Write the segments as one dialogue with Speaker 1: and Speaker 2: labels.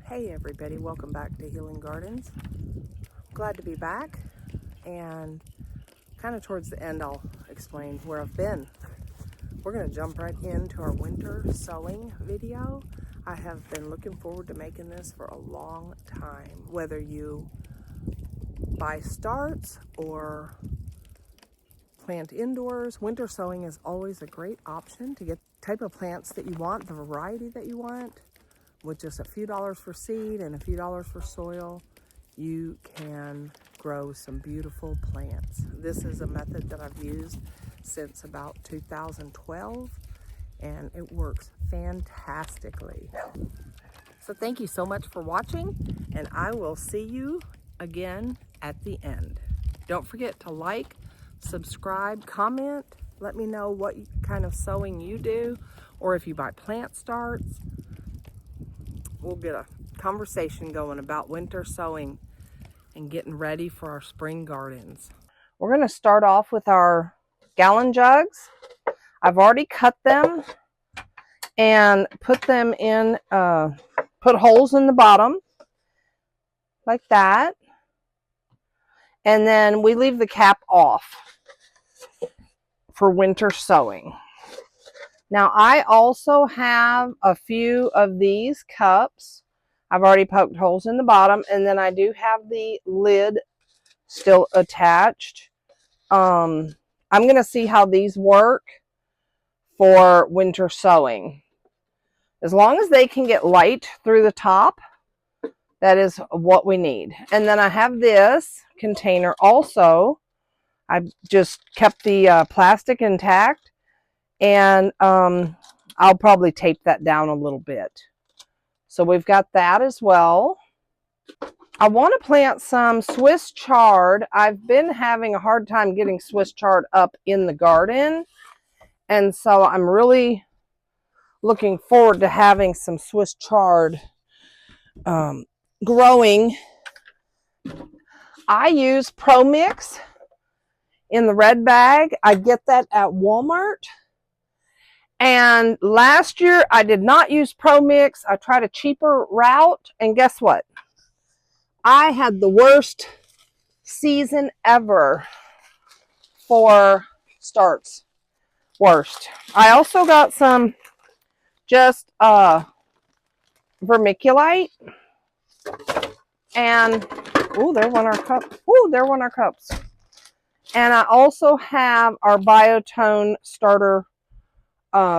Speaker 1: Hey everybody, welcome back to Healing Gardens. Glad to be back, and kind of towards the end I'll explain where I've been. We're going to jump right into our winter sowing video. I have been looking forward to making this for a long time. Whether you buy starts or plant indoors, winter sowing is always a great option to get the type of plants that you want, the variety that you want. With just a few dollars for seed and a few dollars for soil, you can grow some beautiful plants. This is a method that I've used since about 2012, and it works fantastically. So thank you so much for watching, and I will see you again at the end. Don't forget to like, subscribe, comment. Let me know what kind of sowing you do, or if you buy plant starts. We'll get a conversation going about winter sowing and getting ready for our spring gardens. We're going to start off with our gallon jugs. I've already cut them and put them in, put holes in the bottom like that. And then we leave the cap off for winter sowing. Now I also have a few of these cups. I've already poked holes in the bottom, and then I do have the lid still attached. I'm going to see how these work for winter sowing. As long as they can get light through the top, that is what we need. And then I have this container also. I've just kept the plastic intact, and I'll probably tape that down a little bit. So we've got that as well. I want to plant some Swiss chard. I've been having a hard time getting Swiss chard up in the garden, and so I'm really looking forward to having some Swiss chard growing. I use Pro Mix in the red bag. I get that at Walmart. And last year I did not use Pro Mix. I tried a cheaper route, and guess what? I had the worst season ever for starts. Worst. I also got some just vermiculite, and oh, there went our cup. Oh, there went our cups. And I also have our Biotone starter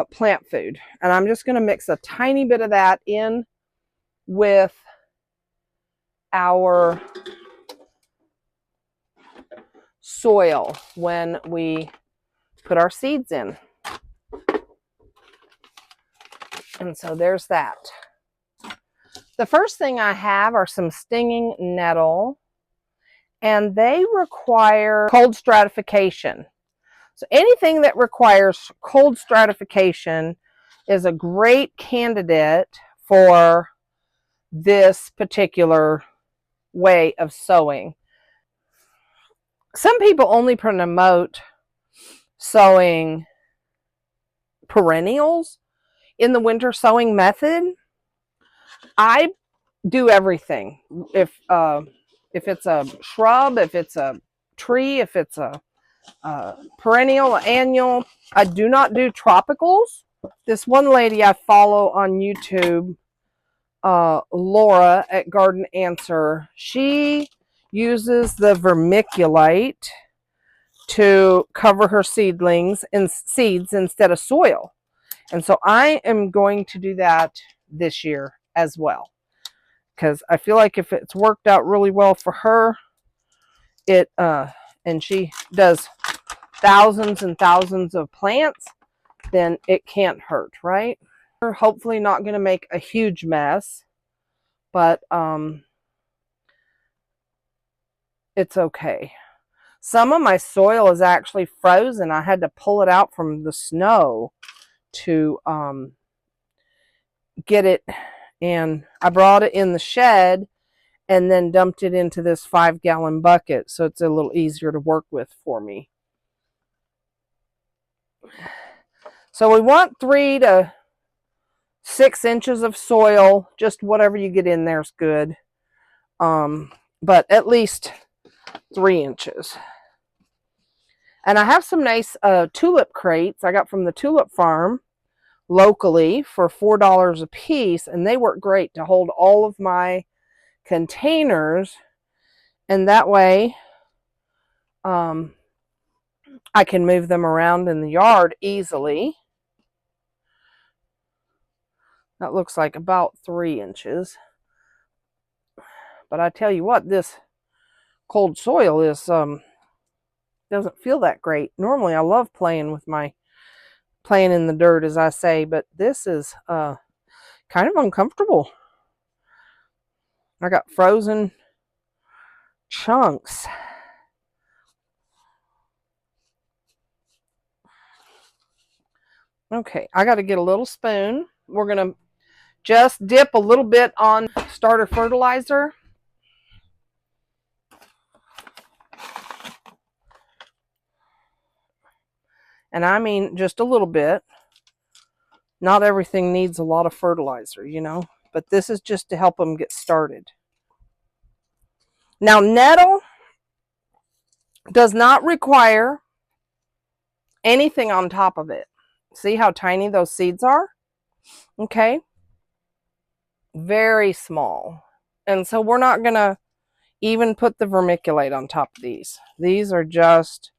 Speaker 1: plant food, and I'm just going to mix a tiny bit of that in with our soil when we put our seeds in. And so there's that. The first thing I have are some stinging nettle, and they require cold stratification. So anything that requires cold stratification is a great candidate for this particular way of sowing. Some people only promote sowing perennials in the winter sowing method. I do everything. If it's a shrub, if it's a tree, if it's a perennial, annual. I do not do tropicals. This one lady I follow on YouTube, Laura at Garden Answer, she uses the vermiculite to cover her seedlings and seeds instead of soil. And so I am going to do that this year as well, because I feel like if it's worked out really well for her, and she does thousands and thousands of plants, then it can't hurt, right? We're hopefully not going to make a huge mess, but it's okay. Some of my soil is actually frozen. I had to pull it out from the snow to get it, and I brought it in the shed and then dumped it into this 5-gallon bucket, so it's a little easier to work with for me. So we want 3 to 6 inches of soil, just whatever you get in there is good. But at least 3 inches. And I have some nice tulip crates I got from the tulip farm locally for $4 a piece, and they work great to hold all of my containers, and that way I can move them around in the yard easily. That looks like about 3 inches. But I tell you what, this cold soil is doesn't feel that great. Normally I love playing in the dirt, as I say, but this is kind of uncomfortable. I got frozen chunks. Okay, I got to get a little spoon. We're going to just dip a little bit on starter fertilizer. And I mean just a little bit. Not everything needs a lot of fertilizer, you know, but this is just to help them get started. Now, nettle does not require anything on top of it. See how tiny those seeds are? Okay. Very small. And so we're not going to even put the vermiculite on top of these. These are just,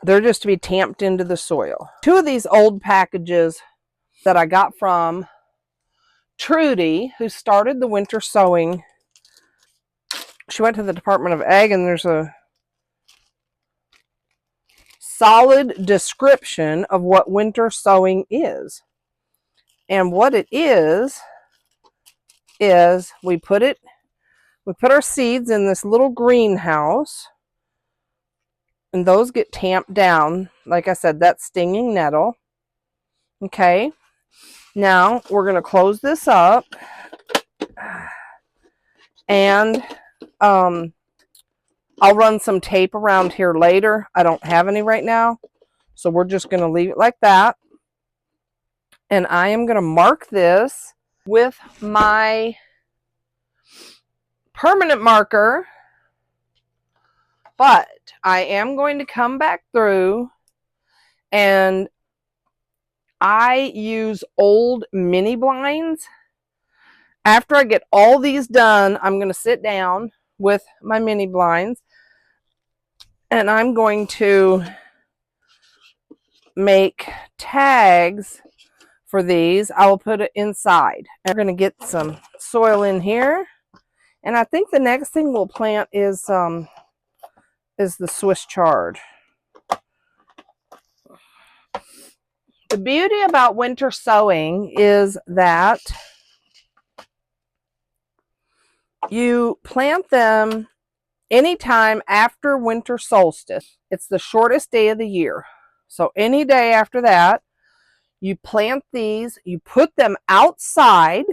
Speaker 1: they're just to be tamped into the soil. 2 of these old packages that I got from Trudy, who started the winter sowing. She went to the Department of Ag, and there's a solid description of what winter sowing is. And what it is we put our seeds in this little greenhouse, and those get tamped down. Like I said, that's stinging nettle. Okay. Now we're going to close this up, and I'll run some tape around here later. I don't have any right now, so we're just going to leave it like that. And I am going to mark this with my permanent marker, but I am going to come back through, and I use old mini blinds. After I get all these done, I'm going to sit down with my mini blinds, and I'm going to make tags for these. I will put it inside. And we're going to get some soil in here, and I think the next thing we'll plant is the Swiss chard. The beauty about winter sowing is that you plant them anytime after winter solstice. It's the shortest day of the year. So any day after that, you plant these, you put them outside.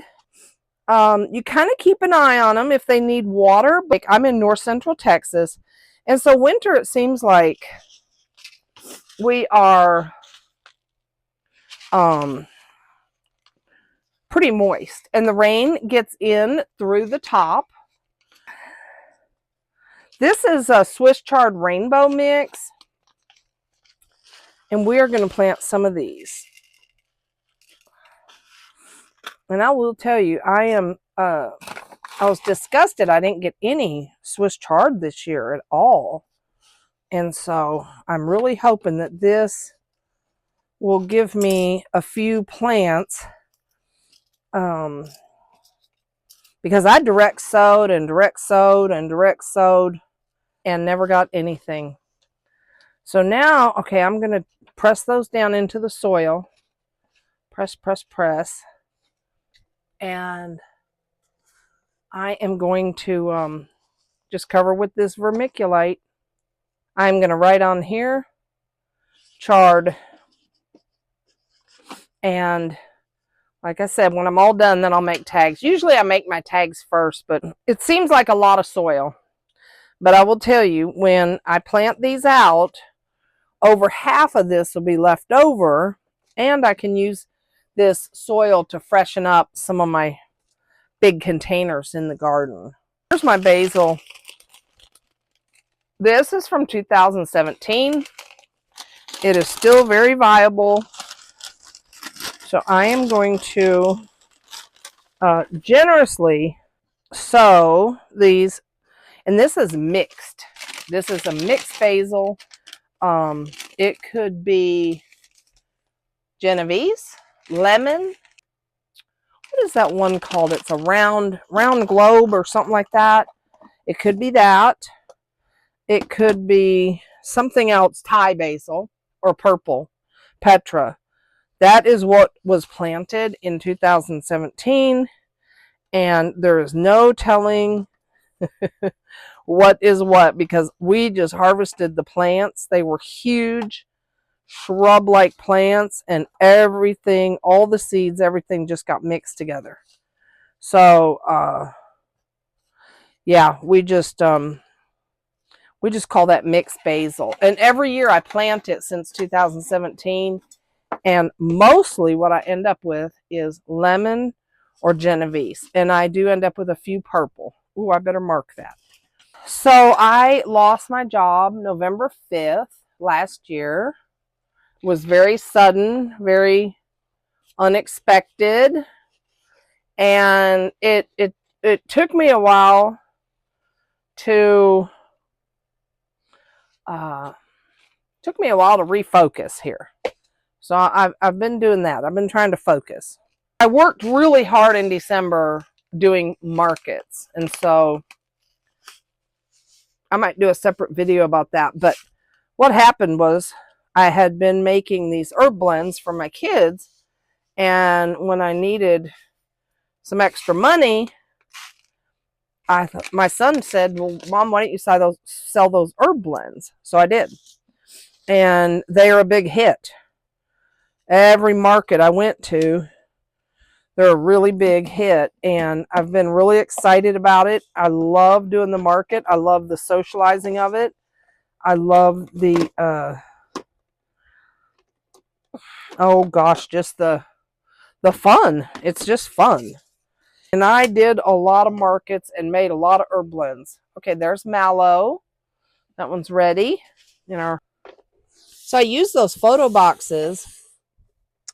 Speaker 1: You kind of keep an eye on them if they need water. Like, I'm in north central Texas, and so winter, it seems like we are pretty moist, and the rain gets in through the top. This is a Swiss chard rainbow mix, and we are going to plant some of these. And I will tell you, I was disgusted I didn't get any Swiss chard this year at all. And so I'm really hoping that this will give me a few plants, because I direct sowed and never got anything. So now, okay, I'm going to press those down into the soil. Press. And I am going to just cover with this vermiculite. I'm going to write on here, chard. And like I said, when I'm all done, then I'll make tags. Usually I make my tags first, but it seems like a lot of soil. But I will tell you, when I plant these out, over half of this will be left over, and I can use this soil to freshen up some of my big containers in the garden. Here's my basil. This is from 2017. It is still very viable. So I am going to generously sow these, and this is mixed. This is a mixed basil. It could be Genovese, lemon. What is that one called? It's a round globe or something like that. It could be that. It could be something else, Thai basil or purple, Petra. That is what was planted in 2017, and there is no telling what is what because we just harvested the plants. They were huge, shrub-like plants, and everything, all the seeds, everything just got mixed together. So, yeah, we just call that mixed basil. And every year I plant it since 2017. And mostly what I end up with is lemon or Genovese. And I do end up with a few purple. Ooh, I better mark that. So I lost my job November 5th last year. It was very sudden, very unexpected. And it took me a while to refocus here. So I've been doing that. I've been trying to focus. I worked really hard in December doing markets, and so I might do a separate video about that. But what happened was I had been making these herb blends for my kids, and when I needed some extra money, my son said, well, Mom, why don't you sell those herb blends? So I did. And they are a big hit. Every market I went to, they're a really big hit, and I've been really excited about it. I love doing the market. I love the socializing of it. I love the, oh gosh, just the fun. It's just fun. And I did a lot of markets and made a lot of herb blends. Okay, there's mallow. That one's ready. So I use those photo boxes.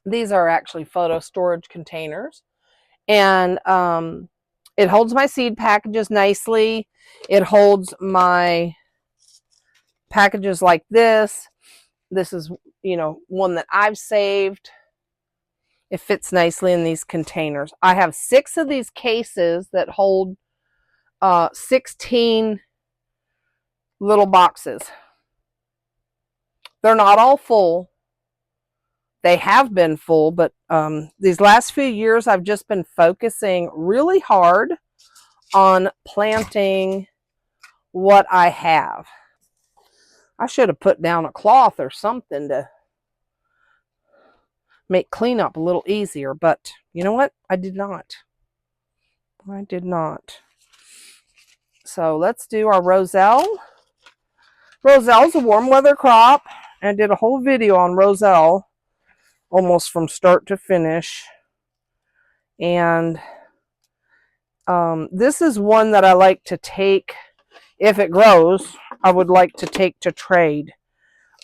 Speaker 1: These are actually photo storage containers. And it holds my seed packages nicely. It holds my packages like this. This is, one that I've saved. It fits nicely in these containers. I have 6 of these cases that hold 16 little boxes. They're not all full. They have been full, but these last few years I've just been focusing really hard on planting what I have. I should have put down a cloth or something to make cleanup a little easier, but you know what? I did not. So let's do our roselle. Roselle's a warm weather crop. I did a whole video on roselle, almost from start to finish. And this is one that I like to take, if it grows, I would like to take to trade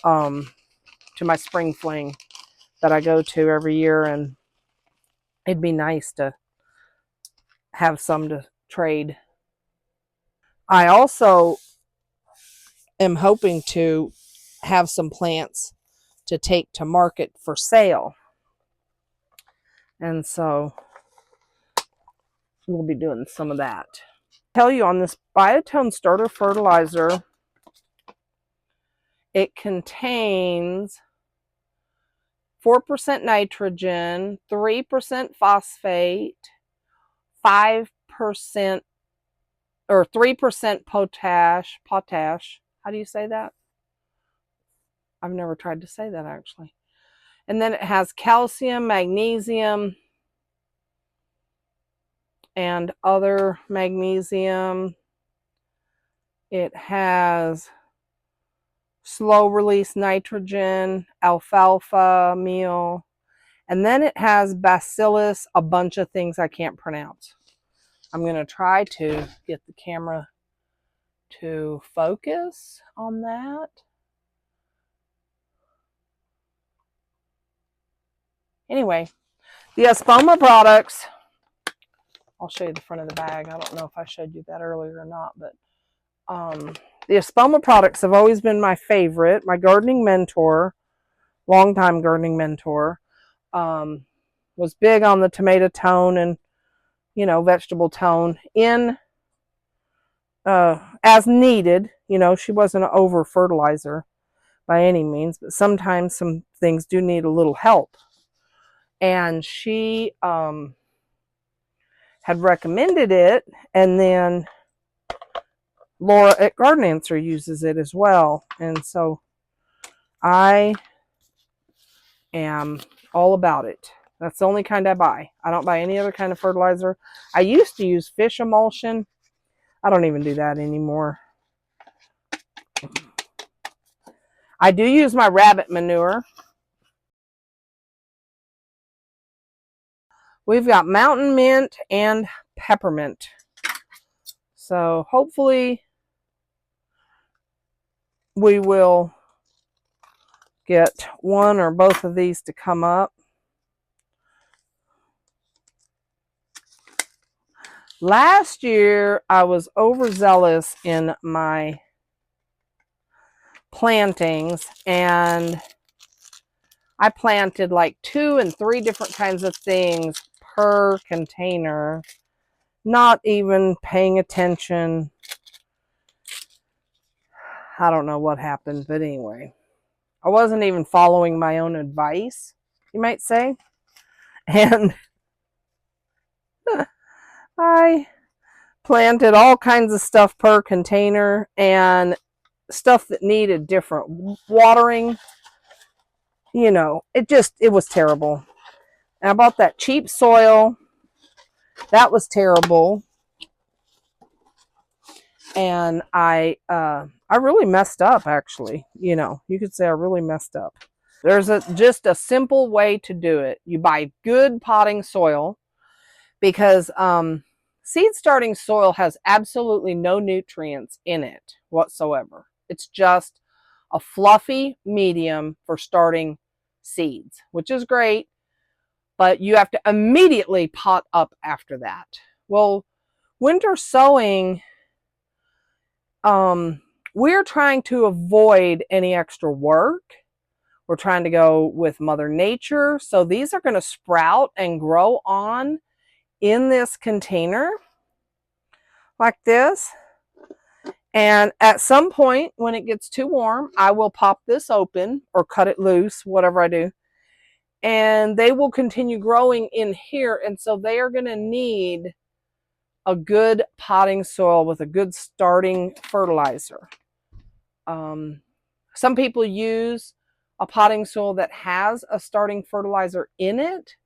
Speaker 1: to my spring fling that I go to every year, and it'd be nice to have some to trade. I also am hoping to have some plants to take to market for sale, and so we'll be doing some of that. I'll tell you, on this Biotone starter fertilizer, it contains 4% nitrogen, 3% phosphate, 5% or 3% potash. How do you say that? I've never tried to say that actually. And then it has calcium, magnesium, and other magnesium. It has slow release nitrogen, alfalfa meal, And then it has bacillus, a bunch of things I can't pronounce. I'm going to try to get the camera to focus on that. Anyway, the Espoma products, I'll show you the front of the bag. I don't know if I showed you that earlier or not, but the Espoma products have always been my favorite. My gardening mentor, longtime gardening mentor, was big on the tomato tone and, you know, vegetable tone in as needed. You know, she wasn't an over fertilizer by any means, but sometimes some things do need a little help. And she had recommended it, and then Laura at Garden Answer uses it as well. And so I am all about it. That's the only kind I buy. I don't buy any other kind of fertilizer. I used to use fish emulsion. I don't even do that anymore. I do use my rabbit manure. We've got mountain mint and peppermint. So hopefully we will get one or both of these to come up. Last year, I was overzealous in my plantings, and I planted like 2 and 3 different kinds of things per container, not even paying attention. I don't know what happened, but anyway, I wasn't even following my own advice, you might say. And I planted all kinds of stuff per container, and stuff that needed different watering. You know, it was terrible. And I bought that cheap soil. That was terrible. And I really messed up, actually. You know, you could say I really messed up. There's just a simple way to do it. You buy good potting soil, because seed starting soil has absolutely no nutrients in it whatsoever. It's just a fluffy medium for starting seeds, which is great, but you have to immediately pot up after that. Well, winter sowing, we're trying to avoid any extra work. We're trying to go with Mother Nature. So these are going to sprout and grow on in this container like this. And at some point when it gets too warm, I will pop this open or cut it loose, whatever I do. And they will continue growing in here. And so they are going to need a good potting soil with a good starting fertilizer. Some people use a potting soil that has a starting fertilizer in it.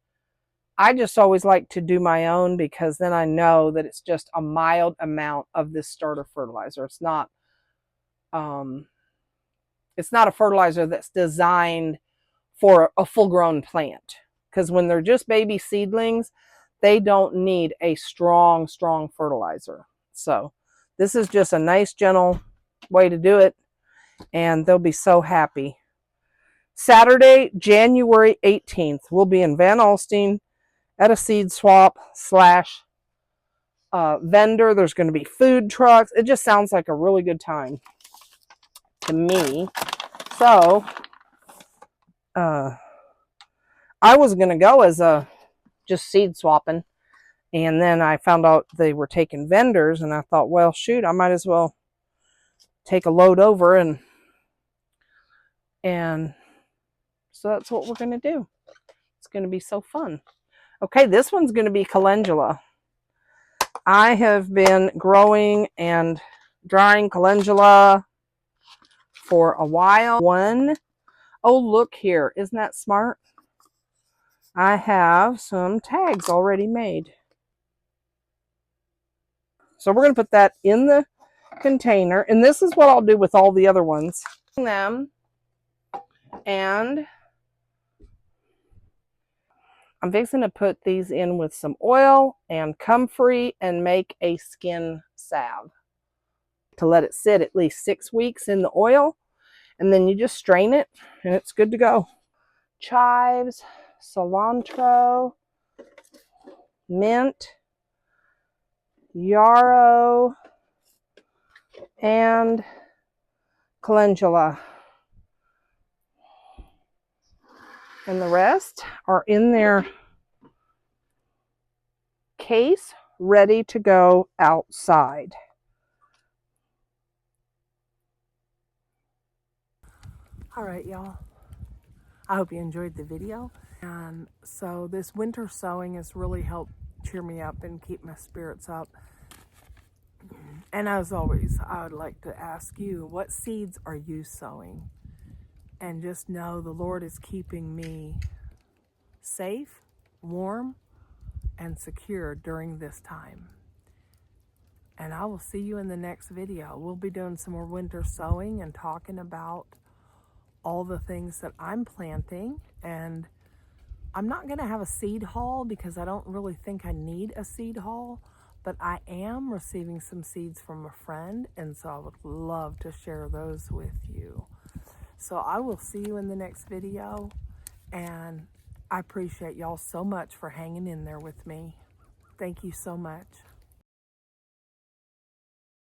Speaker 1: I just always like to do my own, because then I know that it's just a mild amount of this starter fertilizer. It's not a fertilizer that's designed for a full-grown plant, because when they're just baby seedlings, they don't need a strong fertilizer. So this is just a nice, gentle way to do it, and they'll be so happy. Saturday, January 18th, we'll be in Van Alstyne at a seed swap / vendor. There's going to be food trucks. It just sounds like a really good time to me. So I was going to go as just seed swapping, and then I found out they were taking vendors, and I thought, well, shoot, I might as well take a load over, and so that's what we're going to do. It's going to be so fun. Okay, this one's going to be calendula. I have been growing and drying calendula for a while. Oh, look here. Isn't that smart? I have some tags already made. So we're going to put that in the container. And this is what I'll do with all the other ones. And I'm fixing to put these in with some oil and comfrey and make a skin salve to let it sit at least 6 weeks in the oil, and then you just strain it and it's good to go. Chives, cilantro, mint, yarrow, and calendula. And the rest are in their case, ready to go outside. All right, y'all. I hope you enjoyed the video. And so this winter sowing has really helped cheer me up and keep my spirits up. And as always, I would like to ask you, what seeds are you sowing? And just know the Lord is keeping me safe, warm, and secure during this time. And I will see you in the next video. We'll be doing some more winter sowing and talking about all the things that I'm planting. And I'm not going to have a seed haul because I don't really think I need a seed haul, but I am receiving some seeds from a friend, and so I would love to share those with you. So I will see you in the next video, and I appreciate y'all so much for hanging in there with me. Thank you so much.